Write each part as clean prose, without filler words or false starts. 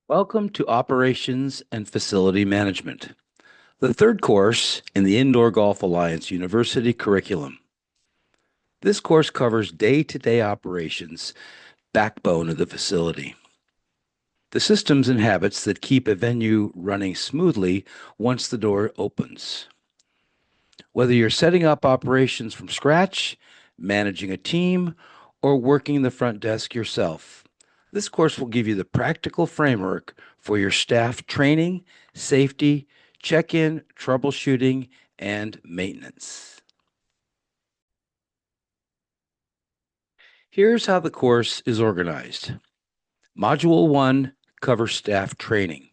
Welcome to Operations and Facility Management, the third course in the Indoor Golf Alliance University curriculum. This course covers day-to-day operations, backbone of the facility, the systems and habits that keep a venue running smoothly once the door opens. Whether you're setting up operations from scratch, managing a team, or working the front desk yourself, this course will give you the practical framework for your staff training, safety, check-in, troubleshooting, and maintenance. Here's how the course is organized. Module 1 covers staff training,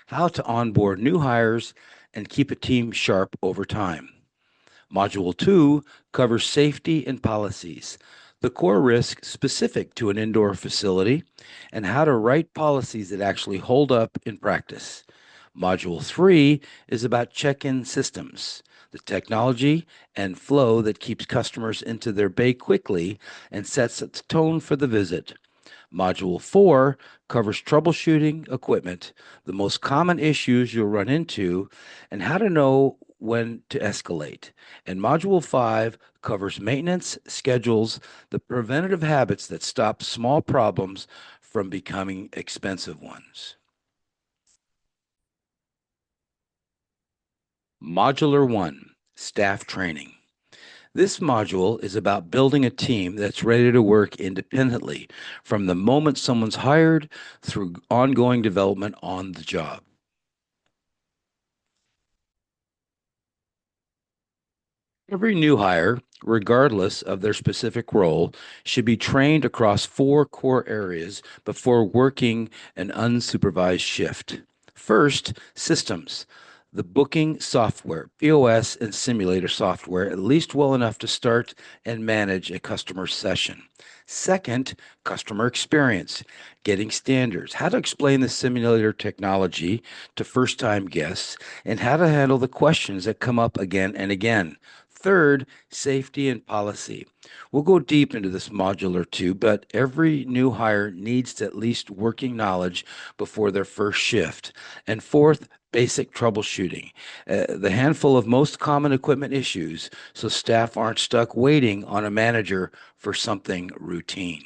how to onboard new hires and keep a team sharp over time. Module 2 covers safety and policies, the core risk specific to an indoor facility, and how to write policies that actually hold up in practice. Module 3 is about check-in systems, the technology and flow that keeps customers into their bay quickly and sets the tone for the visit. Module 4 covers troubleshooting equipment, the most common issues you'll run into, and how to know when to escalate. And Module 5 covers maintenance, schedules, the preventative habits that stop small problems from becoming expensive ones. Modular 1, Staff Training. This module is about building a team that's ready to work independently from the moment someone's hired through ongoing development on the job. Every new hire, regardless of their specific role, should be trained across 4 core areas before working an unsupervised shift. First, systems. The booking software, POS, and simulator software, at least well enough to start and manage a customer session. Second, customer experience, getting standards, how to explain the simulator technology to first time guests, and how to handle the questions that come up again and again. Third, safety and policy. We'll go deep into this modular too, but every new hire needs at least working knowledge before their first shift. And fourth, basic troubleshooting, the handful of most common equipment issues, so staff aren't stuck waiting on a manager for something routine.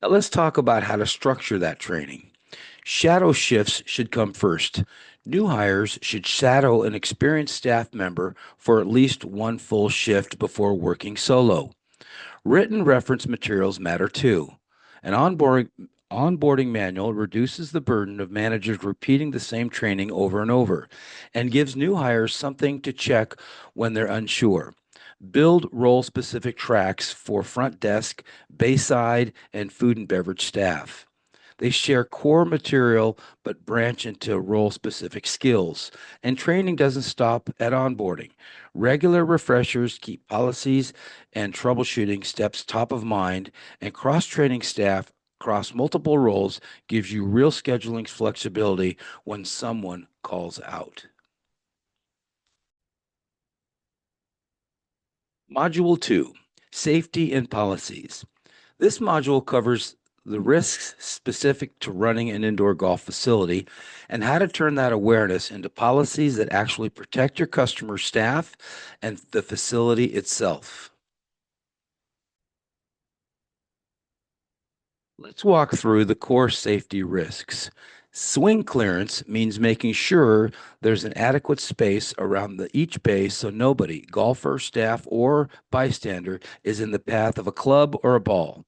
Now let's talk about how to structure that training. Shadow shifts should come first. New hires should shadow an experienced staff member for at least one full shift before working solo. Written reference materials matter too. An onboarding manual reduces the burden of managers repeating the same training over and over and gives new hires something to check when they're unsure. Build role specific tracks for front desk, bayside, and food and beverage staff. They share core material but branch into role specific skills. And training doesn't stop at onboarding. Regular refreshers keep policies and troubleshooting steps top of mind, and cross training staff across multiple roles gives you real scheduling flexibility when someone calls out. Module 2, Safety and Policies. This module covers the risks specific to running an indoor golf facility and how to turn that awareness into policies that actually protect your customer staff and the facility itself. Let's walk through the core safety risks. Swing clearance means making sure there's an adequate space around each base so nobody, golfer, staff, or bystander, is in the path of a club or a ball.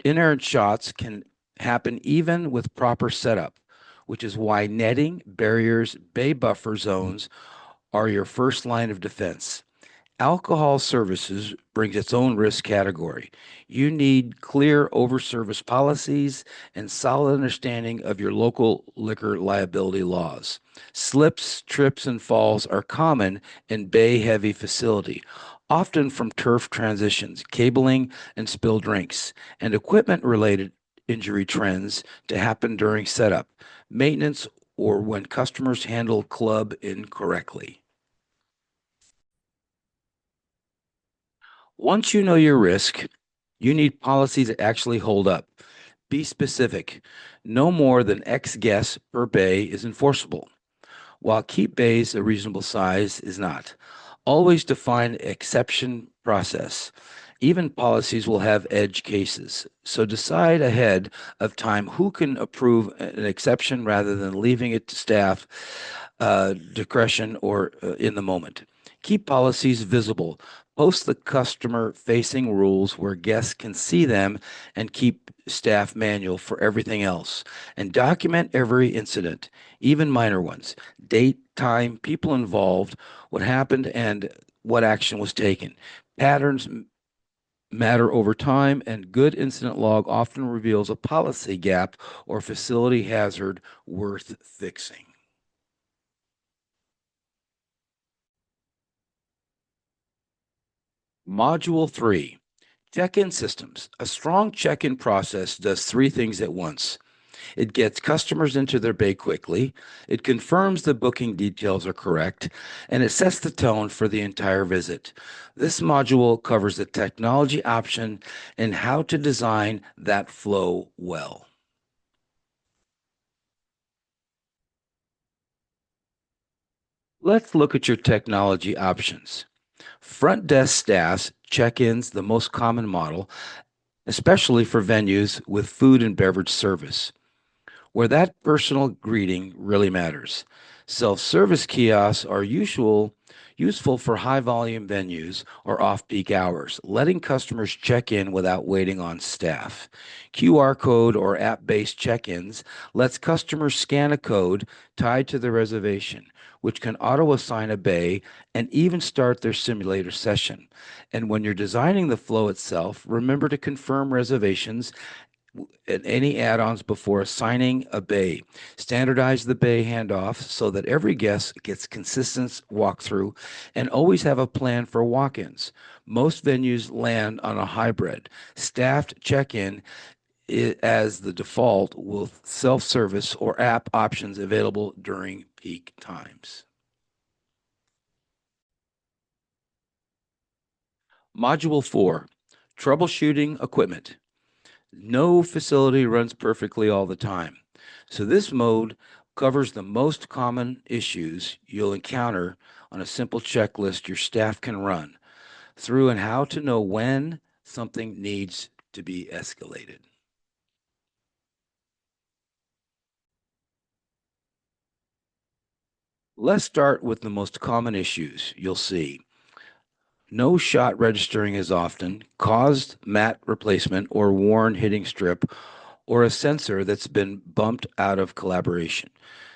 Inerrant shots can happen even with proper setup, which is why netting, barriers, bay buffer zones are your first line of defense. Alcohol services brings its own risk category. You need clear over-service policies and solid understanding of your local liquor liability laws. Slips, trips, and falls are common in bay-heavy facility, often from turf transitions, cabling, and spilled drinks, and equipment-related injury trends to happen during setup, maintenance, or when customers handle club incorrectly. Once you know your risk, You need policies that actually hold up. Be specific. No more than X guests per bay is enforceable, while keep bays a reasonable size is not. Always define exception process. Even policies will have edge cases. So decide ahead of time who can approve an exception rather than leaving it to staff discretion or in the moment. Keep policies visible. Post the customer facing rules where guests can see them and keep staff manual for everything else. And document every incident, even minor ones. Date, time, people involved, what happened, and what action was taken. Patterns matter over time, and good incident log often reveals a policy gap or facility hazard worth fixing. Module 3, check-in systems. A strong check-in process does three things at once. It gets customers into their bay quickly, it confirms the booking details are correct, and it sets the tone for the entire visit. This module covers the technology option and how to design that flow well. Let's look at your technology options. Front desk staffs check-ins the most common model, especially for venues with food and beverage service, where that personal greeting really matters. Self-service kiosks are useful for high-volume venues or off-peak hours, letting customers check in without waiting on staff. QR code or app-based check-ins lets customers scan a code tied to the reservation, which can auto-assign a bay and even start their simulator session. And when you're designing the flow itself, remember to confirm reservations and any add-ons before assigning a bay. Standardize the bay handoff so that every guest gets consistent walkthrough, and always have a plan for walk-ins. Most venues land on a hybrid. Staffed check-in as the default with self-service or app options available during peak times. Module 4, troubleshooting equipment. No facility runs perfectly all the time. So this mode covers the most common issues you'll encounter on a simple checklist your staff can run through, and how to know when something needs to be escalated. Let's start with the most common issues you'll see. No shot registering as often, caused mat replacement or worn hitting strip, or a sensor that's been bumped out of collaboration.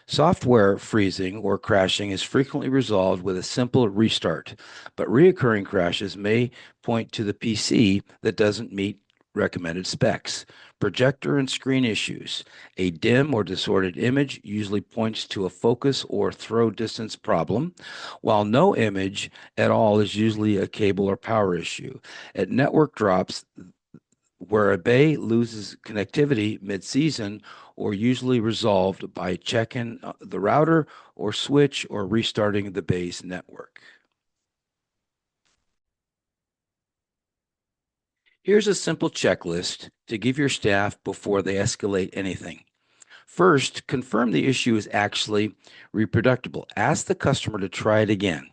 Software freezing or crashing is frequently resolved with a simple restart, but reoccurring crashes may point to the PC that doesn't meet recommended specs. Projector and screen issues. A dim or distorted image usually points to a focus or throw distance problem, while no image at all is usually a cable or power issue. At network drops, where a bay loses connectivity mid-season, or usually resolved by checking the router or switch or restarting the bay's network. Here's a simple checklist to give your staff before they escalate anything. First, confirm the issue is actually reproducible. Ask the customer to try it again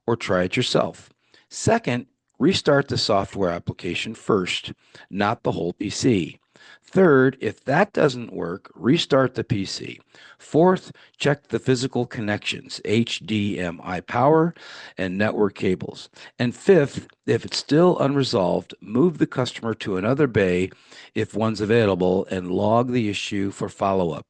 or try it yourself. Second, restart the software application first, not the whole PC. Third, if that doesn't work, restart the PC. Fourth, check the physical connections, HDMI power and network cables. And fifth, if it's still unresolved, move the customer to another bay if one's available and log the issue for follow-up.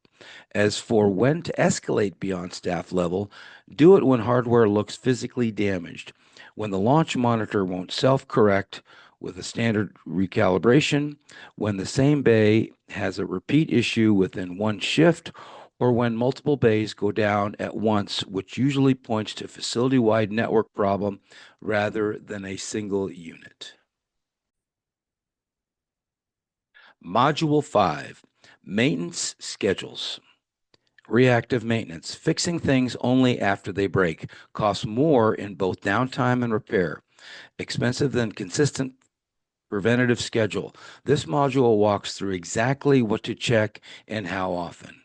As for when to escalate beyond staff level, do it when hardware looks physically damaged, when the launch monitor won't self-correct with a standard recalibration, when the same bay has a repeat issue within one shift, or when multiple bays go down at once, which usually points to facility-wide network problem rather than a single unit. Module 5, maintenance schedules. Reactive maintenance, fixing things only after they break, costs more in both downtime and repair. Expensive than consistent preventative schedule. This module walks through exactly what to check and how often.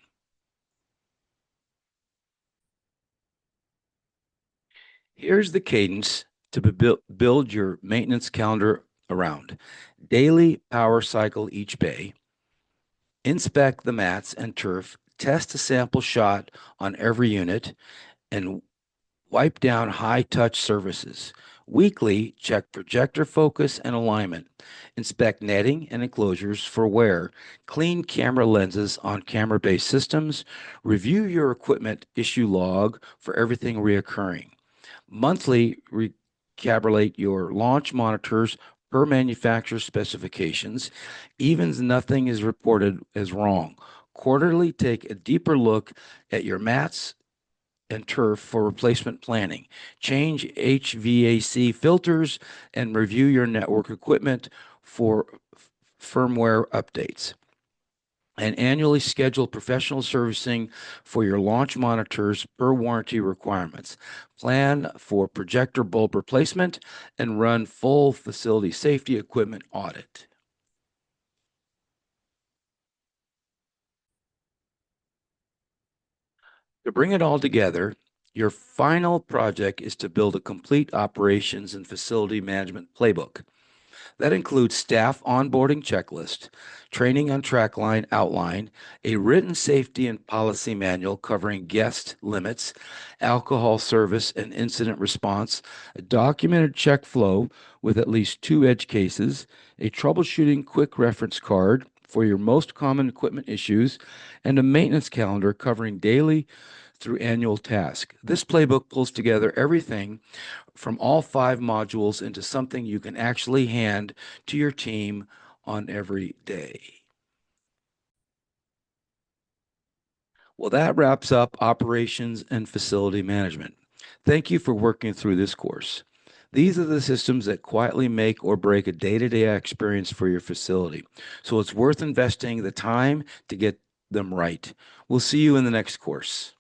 Here's the cadence to build your maintenance calendar around. Daily power cycle each bay, inspect the mats and turf, test a sample shot on every unit, and wipe down high touch surfaces. Weekly, check projector focus and alignment. Inspect netting and enclosures for wear. Clean camera lenses on camera based systems. Review your equipment issue log for everything reoccurring. Monthly, recalibrate your launch monitors per manufacturer specifications. Even if nothing is reported as wrong. Quarterly, take a deeper look at your mats and turf for replacement planning. Change HVAC filters and review your network equipment for firmware updates. And annually schedule professional servicing for your launch monitors per warranty requirements. Plan for projector bulb replacement and run full facility safety equipment audit. To bring it all together, your final project is to build a complete operations and facility management playbook. That includes staff onboarding checklist, training on trackline outline, a written safety and policy manual covering guest limits, alcohol service and incident response, a documented check flow with at least two edge cases, a troubleshooting quick reference card for your most common equipment issues, and a maintenance calendar covering daily through annual task. This playbook pulls together everything from all five modules into something you can actually hand to your team on every day. Well, that wraps up operations and facility management. Thank you for working through this course. These are the systems that quietly make or break a day-to-day experience for your facility. So it's worth investing the time to get them right. We'll see you in the next course.